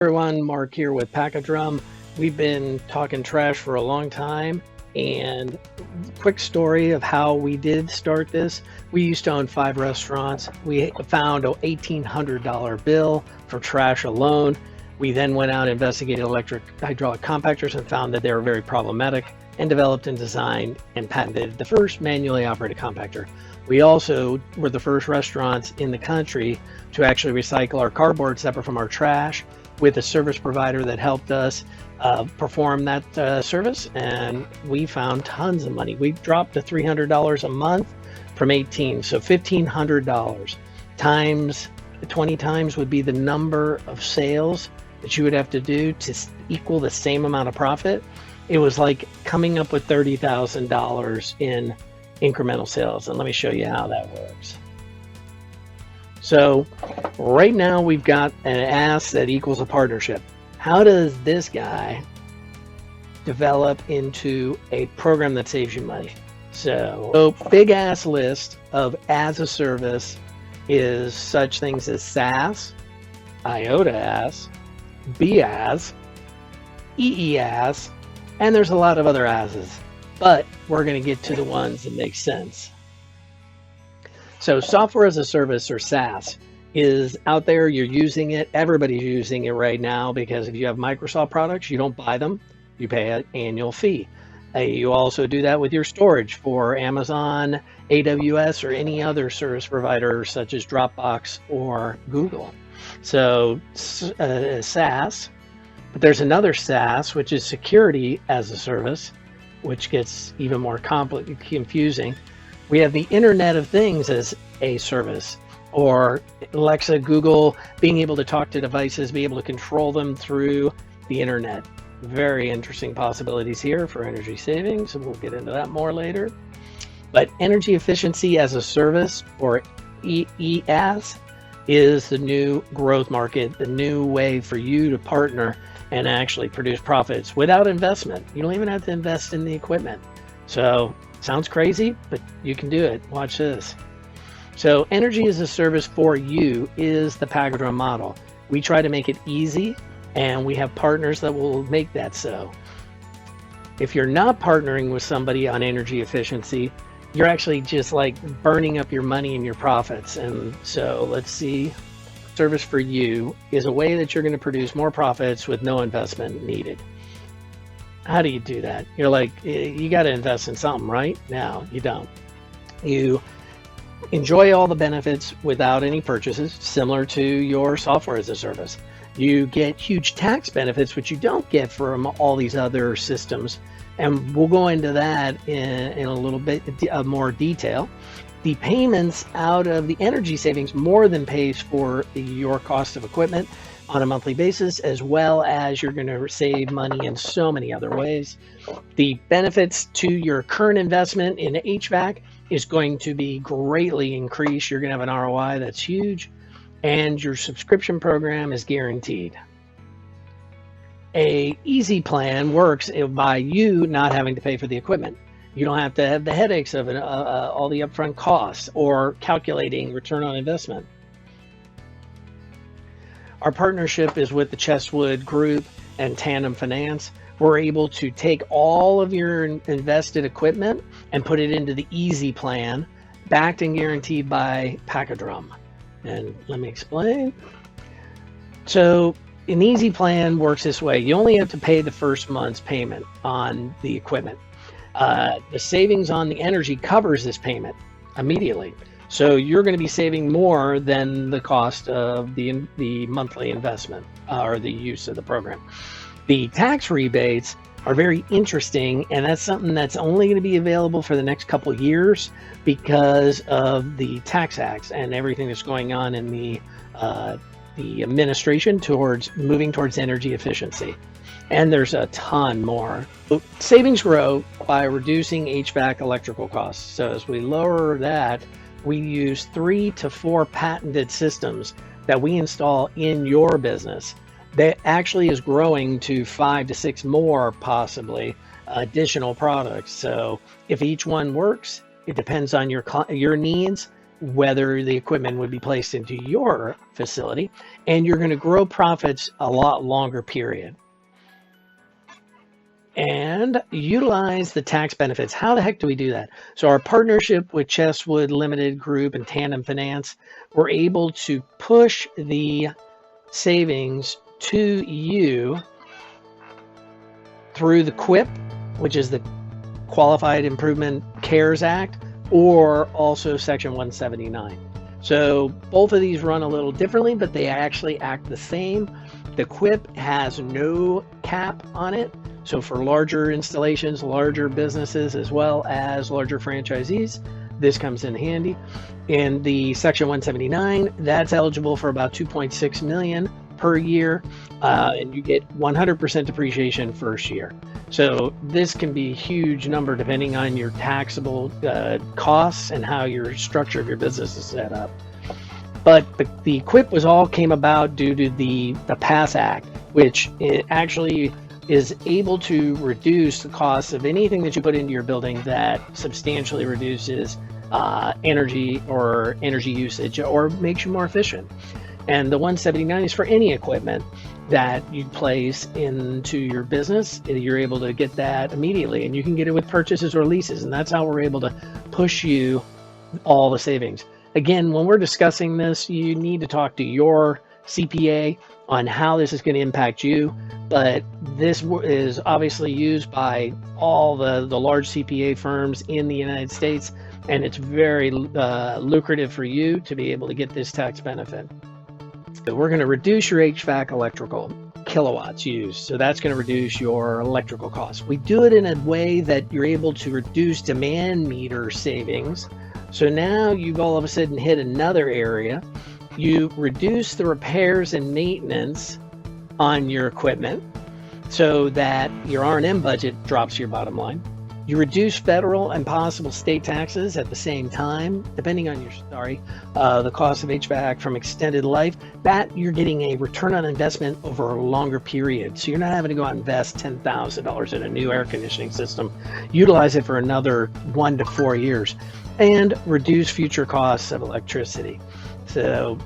Everyone, Mark here with Packadrum. We've been talking trash for a long time, and quick story of how we did start this. We used to own 5 restaurants. We found a $1,800 bill for trash alone. We then went out and investigated electric hydraulic compactors and found that they were very problematic, and developed and designed and patented the first manually operated compactor. We also were the first restaurants in the country to actually recycle our cardboard separate from our trash, with a service provider that helped us perform that service, and we found tons of money. We dropped to $300 a month from 18, so $1,500 times 20 times would be the number of sales that you would have to do to equal the same amount of profit. It was like coming up with $30,000 in incremental sales, and let me show you how that works. So right now we've got an ask that equals a partnership. How does this guy develop into a program that saves you money? So big ass list of as a service is such things as SaaS, IOTA-as, BaaS, EEaaSY, and there's a lot of other as's, but we're going to get to the ones that make sense. So software as a service, or SaaS, is out there. You're using it. Everybody's using it right now, because if you have Microsoft products, you don't buy them. You pay an annual fee. You also do that with your storage for Amazon, AWS, or any other service provider such as Dropbox or Google. So SaaS, but there's another SaaS, which is security as a service, which gets even more confusing. We have the Internet of Things as a service, or Alexa, Google, being able to talk to devices, be able to control them through the internet. Very interesting possibilities here for energy savings, and we'll get into that more later. But energy efficiency as a service, or EEaaSY, is the new growth market, the new way for you to partner and actually produce profits without investment. You don't even have to invest in the equipment. So sounds crazy, but you can do it. Watch this. So energy as a service for you is the Packadrum model. We try to make it easy, and we have partners that will make that so. If you're not partnering with somebody on energy efficiency, you're actually just like burning up your money and your profits. And so let's see. Service for you is a way that you're going to produce more profits with no investment needed. How do you do that? You're like, you got to invest in something, right? No, you don't. You enjoy all the benefits without any purchases, similar to your software as a service. You get huge tax benefits, which you don't get from all these other systems. And we'll go into that in a little bit more detail. The payments out of the energy savings more than pays for your cost of equipment on a monthly basis, as well as you're going to save money in so many other ways. The benefits to your current investment in HVAC is going to be greatly increased. You're going to have an ROI that's huge, and your subscription program is guaranteed. A easy plan works by you not having to pay for the equipment. You don't have to have the headaches of all the upfront costs or calculating return on investment. Our partnership is with the Chestwood Group and Tandem Finance. We're able to take all of your invested equipment and put it into the EEaaSY plan, backed and guaranteed by Packadrum. And let me explain. So an EEaaSY plan works this way. You only have to pay the first month's payment on the equipment. The savings on the energy covers this payment immediately. So you're going to be saving more than the cost of the monthly investment or the use of the program. The tax rebates are very interesting, and that's something that's only going to be available for the next couple of years because of the tax acts and everything that's going on in the administration towards moving towards energy efficiency. And there's a ton more. Savings grow by reducing HVAC electrical costs. So as we lower that, we use 3 to 4 patented systems that we install in your business. That actually is growing to 5 to 6 more, possibly, additional products. So if each one works, it depends on your needs. whether the equipment would be placed into your facility, and you're going to grow profits a lot longer period. And utilize the tax benefits. How the heck do we do that? So our partnership with Chesswood Limited Group and Tandem Finance, we're able to push the savings to you through the QIP, which is the Qualified Improvement CARES Act, or also Section 179. So both of these run a little differently, but they actually act the same. The QIP has no cap on it. So for larger installations, larger businesses, as well as larger franchisees, this comes in handy. In the Section 179, that's eligible for about 2.6 million per year, and you get 100% depreciation first year. So this can be a huge number depending on your taxable costs and how your structure of your business is set up. But the QIP came about due to the PASS Act, which it actually is able to reduce the cost of anything that you put into your building that substantially reduces energy usage or makes you more efficient. And the 179 is for any equipment that you place into your business. You're able to get that immediately, and you can get it with purchases or leases. And that's how we're able to push you all the savings. Again, when we're discussing this, you need to talk to your CPA on how this is going to impact you. But this is obviously used by all the large CPA firms in the United States, and it's very lucrative for you to be able to get this tax benefit. So we're going to reduce your HVAC electrical kilowatts used. So that's going to reduce your electrical costs. We do it in a way that you're able to reduce demand meter savings. So now you've all of a sudden hit another area. You reduce the repairs and maintenance on your equipment so that your R&M budget drops to your bottom line. You reduce federal and possible state taxes at the same time, depending on the cost of HVAC from extended life. That you're getting a return on investment over a longer period. So you're not having to go out and invest $10,000 in a new air conditioning system. Utilize it for another 1 to 4 years, and reduce future costs of electricity. So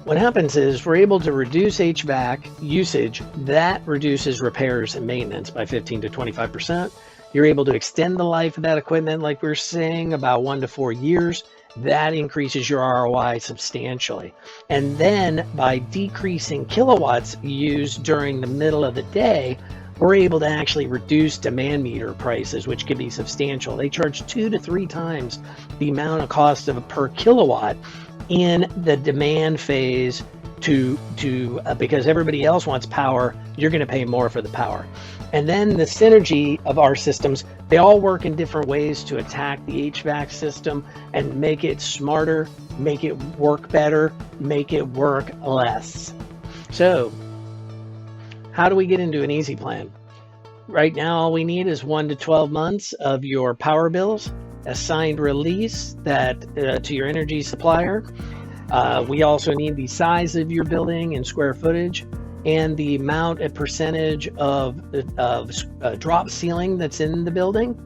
what happens is we're able to reduce HVAC usage. That reduces repairs and maintenance by 15 to 25%. You're able to extend the life of that equipment, like we were saying, about 1 to 4 years. That increases your ROI substantially. And then by decreasing kilowatts used during the middle of the day, we're able to actually reduce demand meter prices, which can be substantial. They charge 2 to 3 times the amount of cost of per kilowatt in the demand phase because everybody else wants power. You're going to pay more for the power. And then the synergy of our systems, they all work in different ways to attack the HVAC system and make it smarter, make it work better, make it work less. So how do we get into an EEASY plan? Right now, all we need is 1 to 12 months of your power bills, a signed release that to your energy supplier. We also need the size of your building in square footage and the amount and percentage of drop ceiling that's in the building,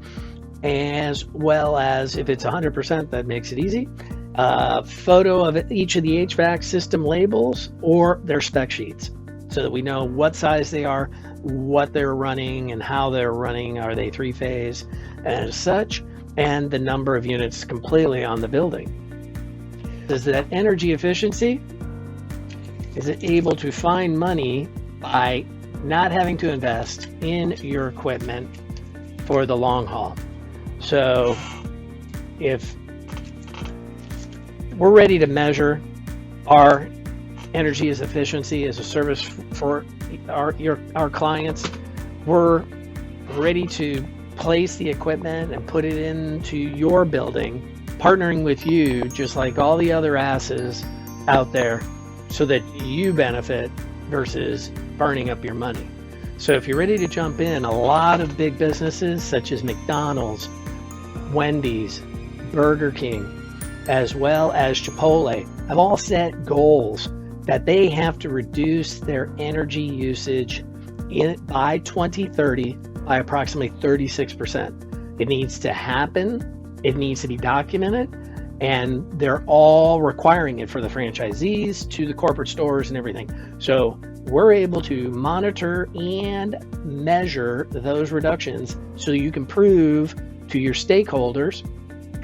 as well as, if it's 100%, that makes it easy. Photo of each of the HVAC system labels or their spec sheets, so that we know what size they are, what they're running, and how they're running. Are they 3-phase and such? And the number of units completely on the building. Is that energy efficiency? Is it able to find money by not having to invest in your equipment for the long haul? So if we're ready to measure our energy as efficiency as a service for our clients, we're ready to place the equipment and put it into your building, partnering with you just like all the other EEASYs out there, so that you benefit versus burning up your money. So if you're ready to jump in, a lot of big businesses such as McDonald's, Wendy's, Burger King, as well as Chipotle have all set goals that they have to reduce their energy usage by 2030 by approximately 36%. It needs to happen. It needs to be documented. and they're all requiring it for the franchisees to the corporate stores and everything. So we're able to monitor and measure those reductions so you can prove to your stakeholders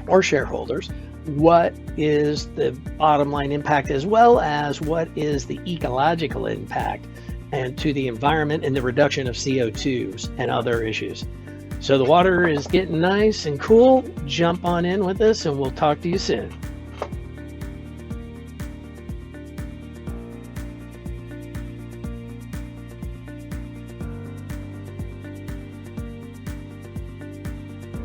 or shareholders what is the bottom line impact, as well as what is the ecological impact and to the environment and the reduction of CO2s and other issues. So the water is getting nice and cool. Jump on in with us and we'll talk to you soon.